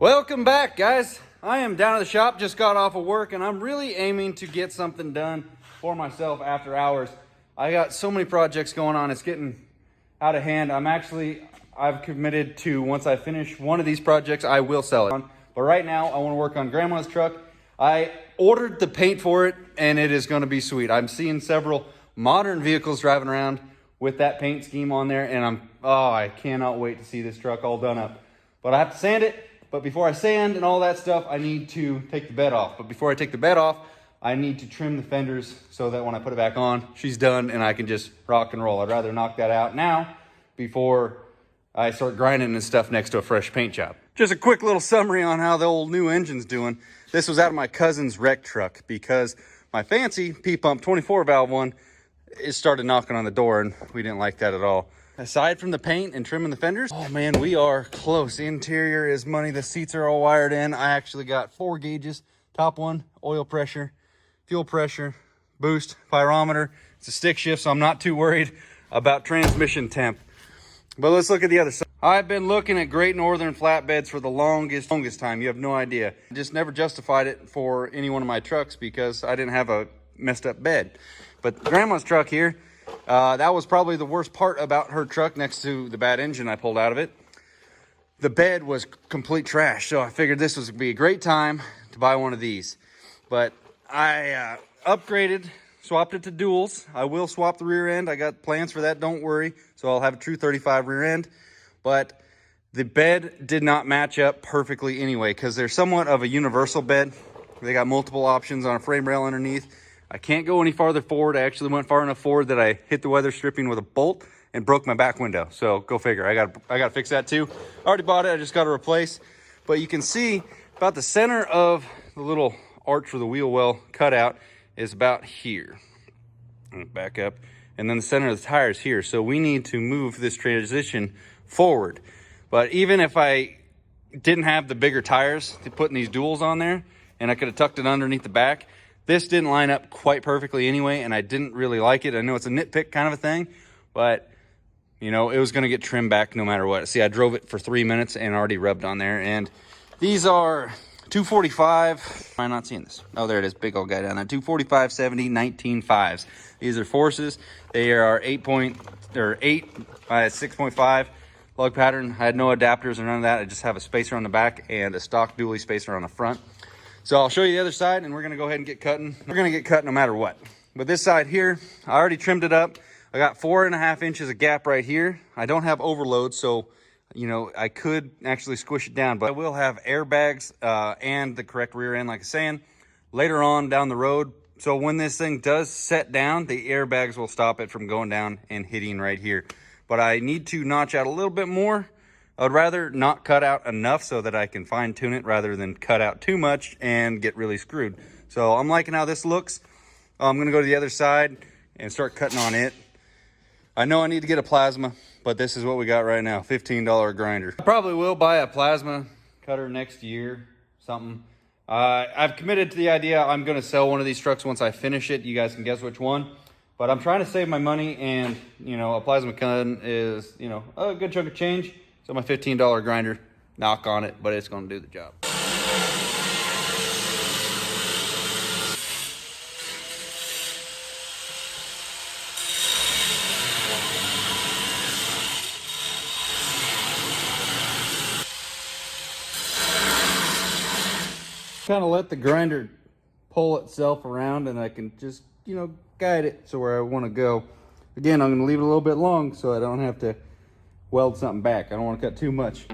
Welcome back, guys. I am down at the shop, just got off of work, and I'm really aiming to get something done for myself after hours. I got so many projects going on, it's getting out of hand. I've committed to, once I finish one of these projects, I will sell it. But right now, I want to work on Grandma's truck. I ordered the paint for it, and it is going to be sweet. I'm seeing several modern vehicles driving around with that paint scheme on there, and I cannot wait to see this truck all done up. But I have to sand it. But before I sand and all that stuff, I need to take the bed off. But before I take the bed off, I need to trim the fenders so that when I put it back on, she's done and I can just rock and roll. I'd rather knock that out now before I start grinding and stuff next to a fresh paint job. Just a quick little summary on how the old new engine's doing. This was out of my cousin's wreck truck because my fancy P-pump 24 valve one, it started knocking on the door and we didn't like that at all. Aside from the paint and trimming the fenders, oh man, we are close. Interior is money. The seats are all wired in. I actually got 4 gauges. Top one, oil pressure, fuel pressure, boost, pyrometer. It's a stick shift, so I'm not too worried about transmission temp. But let's look at the other side. I've been looking at Great Northern flatbeds for the longest time. You have no idea. I just never justified it for any one of my trucks because I didn't have a messed up bed. But Grandma's truck here, that was probably the worst part about her truck next to the bad engine I pulled out of it. The bed was complete trash, so I figured this was going to be a great time to buy one of these. But I upgraded, swapped it to duals. I will swap the rear end. I got plans for that, don't worry. So I'll have a true 35 rear end. But the bed did not match up perfectly anyway because they're somewhat of a universal bed. They got multiple options on a frame rail underneath. I can't go any farther forward. I actually went far enough forward that I hit the weather stripping with a bolt and broke my back window. So go figure. I got to fix that too. I already bought it. I just got to replace. But you can see about the center of the little arch for the wheel well cutout is about here. Back up. And then the center of the tire is here. So we need to move this transition forward. But even if I didn't have the bigger tires to put in these duals on there, and I could have tucked it underneath the back, this didn't line up quite perfectly anyway, and I didn't really like it. I know it's a nitpick kind of a thing, but, you know, it was going to get trimmed back no matter what. See, I drove it for 3 minutes and already rubbed on there, and these are 245. Am I not seeing this? Oh, there it is. Big old guy down there. 245, 70, 19.5s. These are forces. They are 8 by 6.5 lug pattern. I had no adapters or none of that. I just have a spacer on the back and a stock dually spacer on the front. So I'll show you the other side and we're gonna go ahead and get cutting. We're gonna get cut no matter what. But this side here, I already trimmed it up. I got 4.5 inches of gap right here. I don't have overload, so you know, I could actually squish it down, but I will have airbags and the correct rear end, like I was saying, later on down the road. So when this thing does set down, the airbags will stop it from going down and hitting right here. But I need to notch out a little bit more. I'd rather not cut out enough so that I can fine tune it rather than cut out too much and get really screwed. So I'm liking how this looks. I'm gonna go to the other side and start cutting on it. I know I need to get a plasma, but this is what we got right now, $15 grinder. I probably will buy a plasma cutter next year, something. I've committed to the idea I'm gonna sell one of these trucks once I finish it. You guys can guess which one. But I'm trying to save my money, and you know, a plasma gun is, you know, a good chunk of change. So my $15 grinder, knock on it, but it's gonna do the job. Kind of let the grinder pull itself around and I can just, you know, guide it to where I want to go. Again, I'm going to leave it a little bit long so I don't have to weld something back. I don't want to cut too much.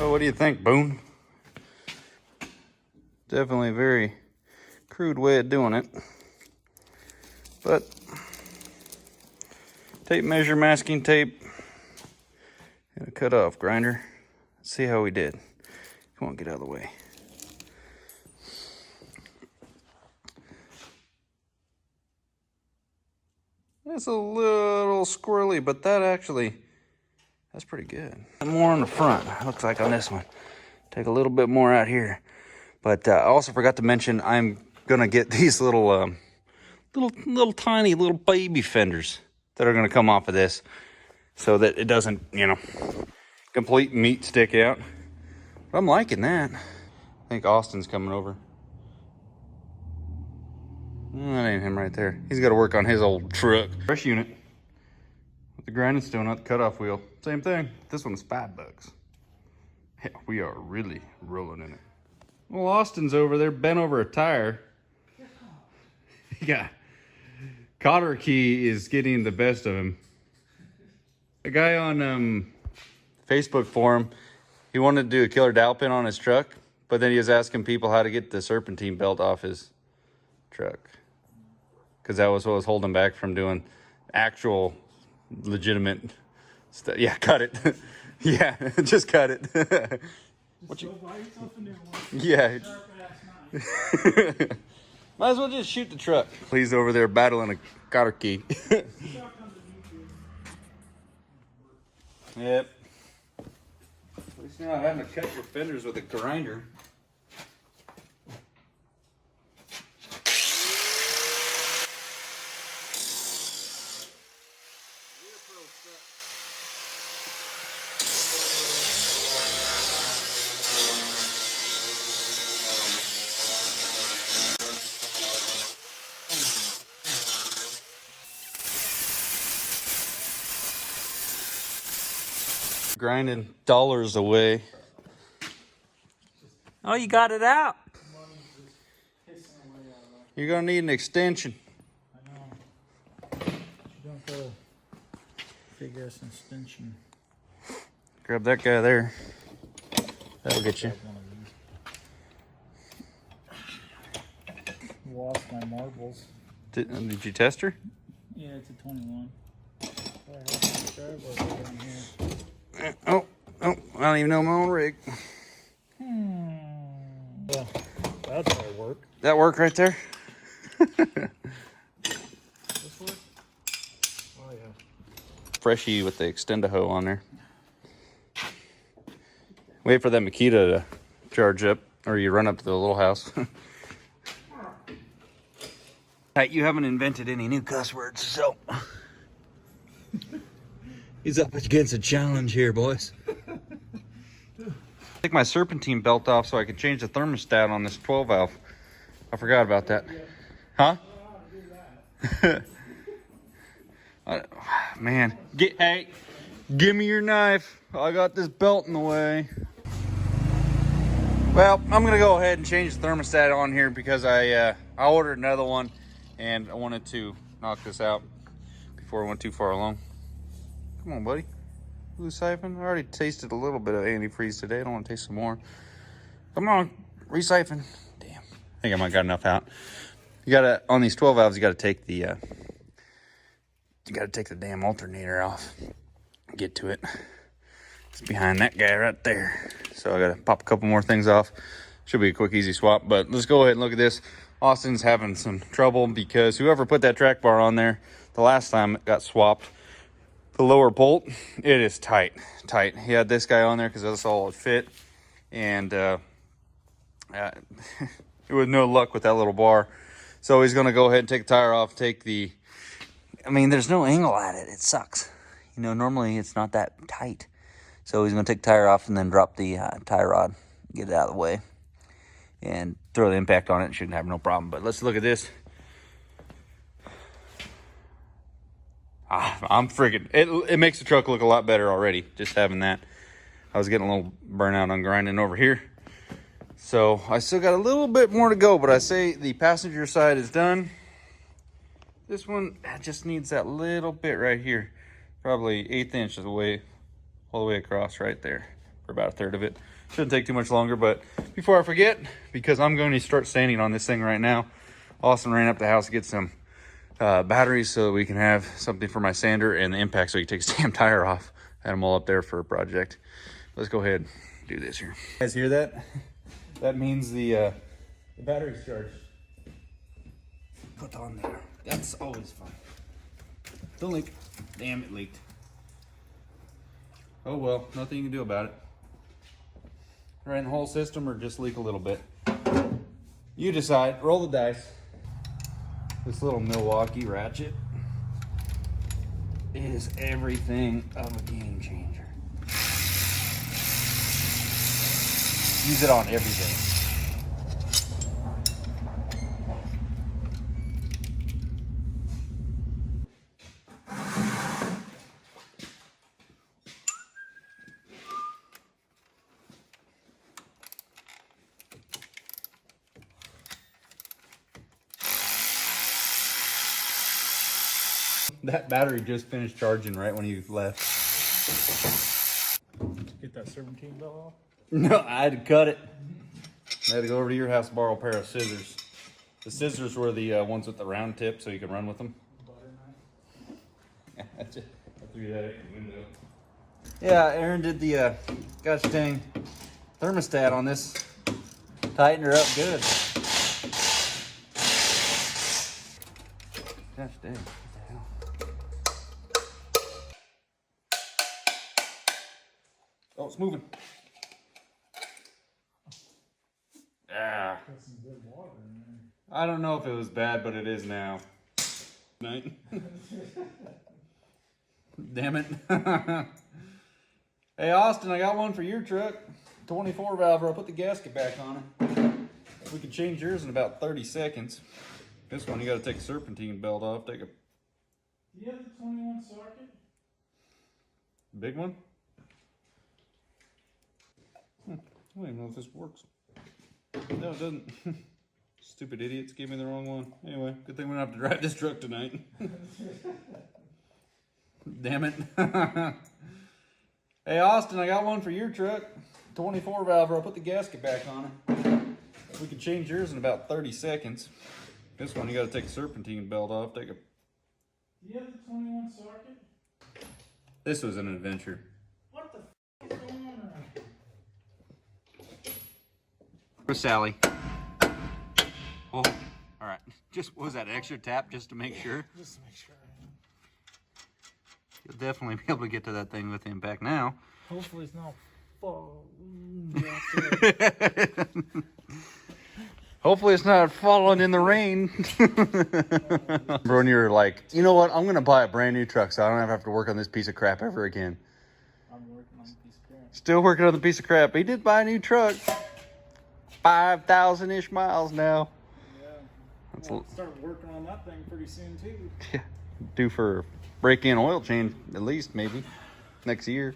What do you think, Boone? Definitely a very crude way of doing it. But tape measure, masking tape, and a cut off grinder. Let's see how we did. Come on, get out of the way. It's a little squirrely, but that's pretty good. More on the front, looks like on this one. Take a little bit more out here. But I also forgot to mention, I'm gonna get these little tiny little baby fenders that are gonna come off of this so that it doesn't, you know, complete meat stick out. But I'm liking that. I think Austin's coming over. That ain't him right there. He's got to work on his old truck. Fresh unit with the grinding stone, not the cutoff wheel. Same thing. This one's $5. Yeah, we are really rolling in it. Well, Austin's over there bent over a tire. Yeah. Cotter key is getting the best of him. A guy on Facebook forum, he wanted to do a killer dowel pin on his truck, but then he was asking people how to get the serpentine belt off his truck. Because that was what was holding back from doing actual legitimate stuff. Yeah, cut it. Yeah, just cut it. What you? Yeah. Might as well just shoot the truck. He's over there battling a cotter key. Yep. At least you're not having to cut your fenders with a grinder. Grinding dollars away. Oh, you got it out. You're gonna need an extension. I know. You don't go big ass extension. Grab that guy there. That'll get you. Lost my marbles. Did you test her? Yeah, it's a 21. Oh, I don't even know my own rig. Yeah, that's how it work. That work right there? This work? Oh yeah. Freshy with the extend-a-hoe on there. Wait for that Makita to charge up, or you run up to the little house. You haven't invented any new cuss words, so he's up against a challenge here, boys. Take my serpentine belt off so I can change the thermostat on this 12 valve. I forgot about that. Huh? Man, hey, give me your knife. I got this belt in the way. Well, I'm gonna go ahead and change the thermostat on here because I ordered another one and I wanted to knock this out before I went too far along. Come on, buddy. Blue siphon. I already tasted a little bit of antifreeze today. I don't want to taste some more. Come on, re-siphon. Damn. I think I might got enough out. You gotta, on these 12 valves, you gotta take the damn alternator off. Get to it. It's behind that guy right there. So I gotta pop a couple more things off. Should be a quick, easy swap, but let's go ahead and look at this. Austin's having some trouble because whoever put that track bar on there the last time it got swapped, the lower bolt, it is tight. He had this guy on there because that's all it fit. And it was no luck with that little bar. So he's gonna go ahead and take the tire off, I mean, there's no angle at it. It sucks. You know, normally it's not that tight. So he's gonna take the tire off and then drop the tie rod, get it out of the way, and throw the impact on it. Shouldn't have no problem. But let's look at this. I'm freaking, it makes the truck look a lot better already, just having that. I was getting a little burnout on grinding over here. So I still got a little bit more to go, but I say the passenger side is done. This one just needs that little bit right here. Probably 1/8 inch of the way, all the way across right there, for about 1/3 of it. Shouldn't take too much longer, but before I forget, because I'm going to start sanding on this thing right now, Austin ran up to the house to get some batteries so we can have something for my sander and the impact so he can take his damn tire off. Had them all up there for a project. Let's go ahead and do this here. You guys hear that? That means the battery's charged. Put on there. That's always fun. Don't leak. Damn, it leaked. Oh well, nothing you can do about it. Right in the whole system or just leak a little bit. You decide. Roll the dice. This little Milwaukee ratchet is everything of a game changer. Use it on everything. That battery just finished charging right when you left. Get that serpentine belt off. No, I had to cut it. I had to go over to your house and borrow a pair of scissors. The scissors were the ones with the round tip so you can run with them. I threw that out the window. Yeah, Aaron did the gosh dang thermostat on this. Tighten her up good. Gosh dang. Oh, it's moving. Ah. I don't know if it was bad, but it is now. Night. Damn it. Hey, Austin, I got one for your truck. 24 valve. I'll put the gasket back on it. We can change yours in about 30 seconds. This one, you got to take a serpentine belt off. Take a. Do you have the 21 socket? Big one? I don't even know if this works. No, it doesn't. Stupid idiots gave me the wrong one. Anyway, good thing we don't have to drive this truck tonight. Damn it. Hey, Austin, I got one for your truck. 24 valve. I'll put the gasket back on it. We can change yours in about 30 seconds. This one, you got to take a serpentine belt off. Take a. Do you have the 21 socket? This was an adventure. What the f is going on? For Sally. Oh, all right. Just was that extra tap just to make sure? Just to make sure. You'll definitely be able to get to that thing with impact now. Hopefully it's not Hopefully it's not falling in the rain. Bro, and you're like, you know what? I'm going to buy a brand new truck so I don't have to work on this piece of crap ever again. I'm working on a piece of crap. Still working on the piece of crap. He did buy a new truck. 5,000-ish miles now. Yeah. That's I'll start working on that thing pretty soon too. Yeah. Due for break-in oil change at least maybe next year.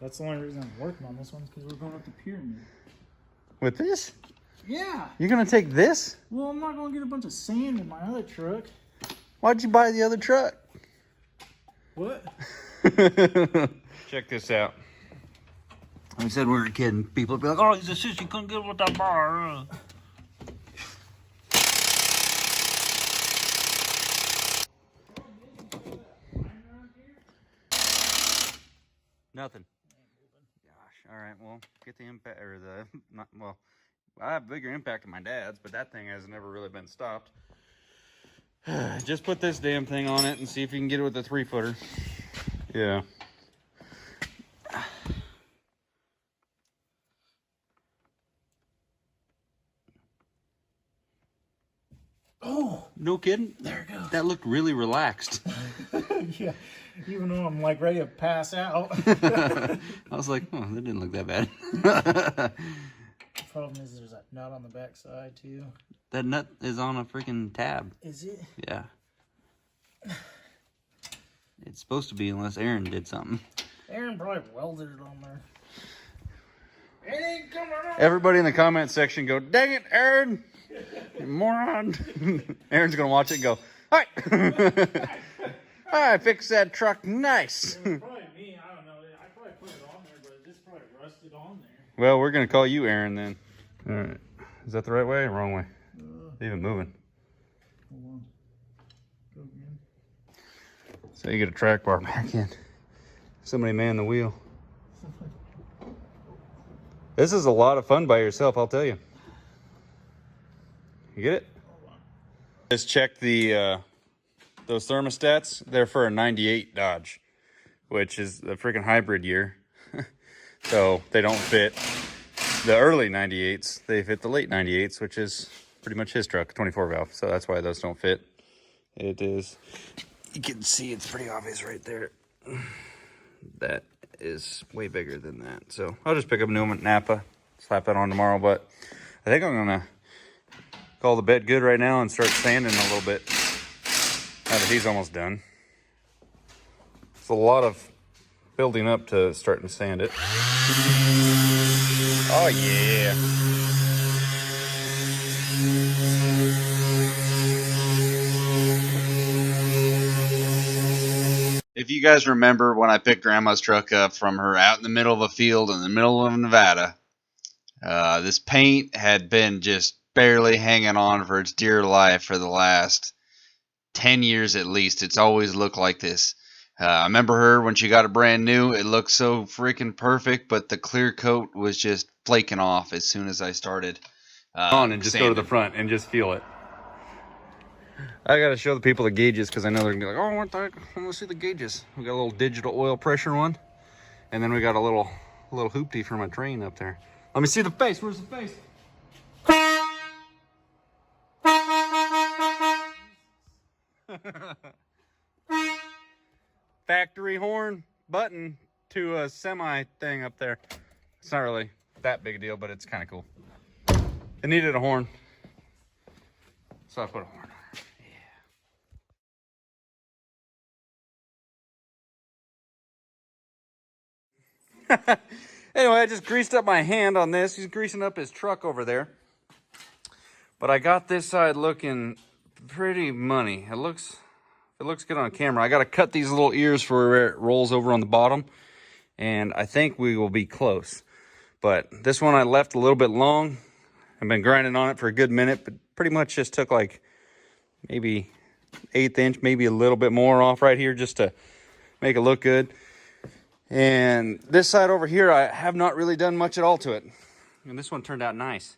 That's the only reason I'm working on this one because we're going up the pyramid. With this? Yeah. You're going to take this? Well, I'm not going to get a bunch of sand in my other truck. Why'd you buy the other truck? What? Check this out. We said we weren't kidding. People would be like, oh, he's a sissy, couldn't get with that bar. Nothing. Gosh, all right, well, get the impact, or the, not, well, I have bigger impact than my dad's, but that thing has never really been stopped. Just put this damn thing on it and see if you can get it with a 3-footer. Yeah. Oh, no kidding. there it goes. That looked really relaxed. Yeah, even though I'm like ready to pass out. I was like, oh, that didn't look that bad. The problem is there's that nut on the back side too. That nut is on a freaking tab. Is it? Yeah. It's supposed to be unless Aaron did something. Aaron probably welded it on there. It ain't coming out. Everybody in the comment section go, dang it, Aaron. You moron. Aaron's going to watch it and go, all right. I fixed that truck nice. It was probably me. I don't know. I probably put it on there, but it just probably rusted on there. Well, we're going to call you Aaron then. All right. Is that the right way or wrong way? Even moving. Hold on. Go again. So you get a track bar back in. Somebody man the wheel. This is a lot of fun by yourself, I'll tell you. You get it? Just check the those thermostats, they're for a 98 Dodge, which is a freaking hybrid year. So they don't fit the early 98s. They fit the late 98s, which is pretty much his truck, 24 valve. So that's why those don't fit. It is, you can see it's pretty obvious right there. That is way bigger than that. So I'll just pick up a new one at Napa, slap that on tomorrow. But I think I'm gonna call the bed good right now and start sanding a little bit now that he's almost done. It's a lot of building up to starting to sand it. Oh yeah. If you guys remember when I picked Grandma's truck up from her out in the middle of a field in the middle of Nevada, this paint had been just barely hanging on for its dear life for the last 10 years at least. It's always looked like this. I remember her when she got it brand new. It looked so freaking perfect, but the clear coat was just flaking off as soon as I started on and just sanding. Go to the front and just feel it. I gotta show the people the gauges because I know they're gonna be like, oh, what the heck? I want to see the gauges. We got a little digital oil pressure one, and then we got a little hoopty for my train up there. Let me see the face. Where's the face? Factory horn button to a semi thing up there. It's not really that big a deal, but it's kind of cool. It needed a horn, so I put a horn on it. Yeah. Anyway, I just greased up my hand on this. He's greasing up his truck over there. But I got this side looking pretty money. It looks good on camera. I got to cut these little ears for where it rolls over on the bottom, and I think we will be close. But this one I left a little bit long. I've been grinding on it for a good minute, but pretty much just took like maybe 1/8 inch, maybe a little bit more off right here just to make it look good. And this side over here, I have not really done much at all to it. And this one turned out nice.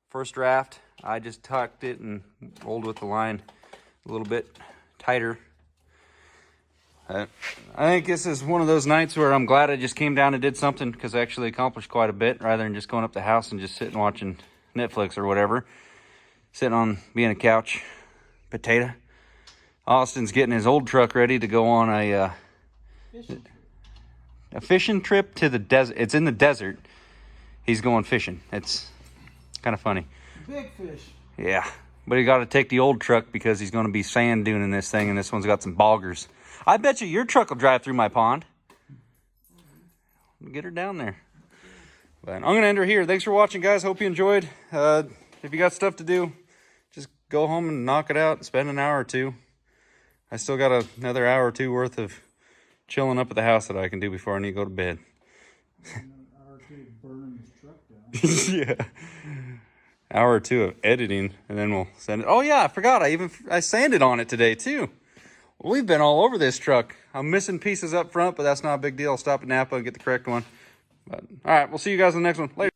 First draft, I just tucked it and rolled with the line a little bit tighter. I think this is one of those nights where I'm glad I just came down and did something, because I actually accomplished quite a bit rather than just going up the house and just sitting watching Netflix or whatever. Sitting on being a couch potato. Austin's getting his old truck ready to go on a fishing trip to the desert. It's in the desert. He's going fishing. It's kind of funny. Big fish. Yeah. But he got to take the old truck because he's going to be sand duning this thing, and this one's got some boggers. I bet you your truck will drive through my pond. Get her down there. But I'm going to end her here. Thanks for watching, guys. Hope you enjoyed. If you got stuff to do, just go home and knock it out. Spend an hour or two. I still got another hour or two worth of chilling up at the house that I can do before I need to go to bed. Burning his truck down. Yeah. Hour or two of editing, and then we'll send it. Oh yeah, I forgot. I sanded on it today too. We've been all over this truck. I'm missing pieces up front, but that's not a big deal. I'll stop at Napa and get the correct one. But all right, we'll see you guys in the next one. Later.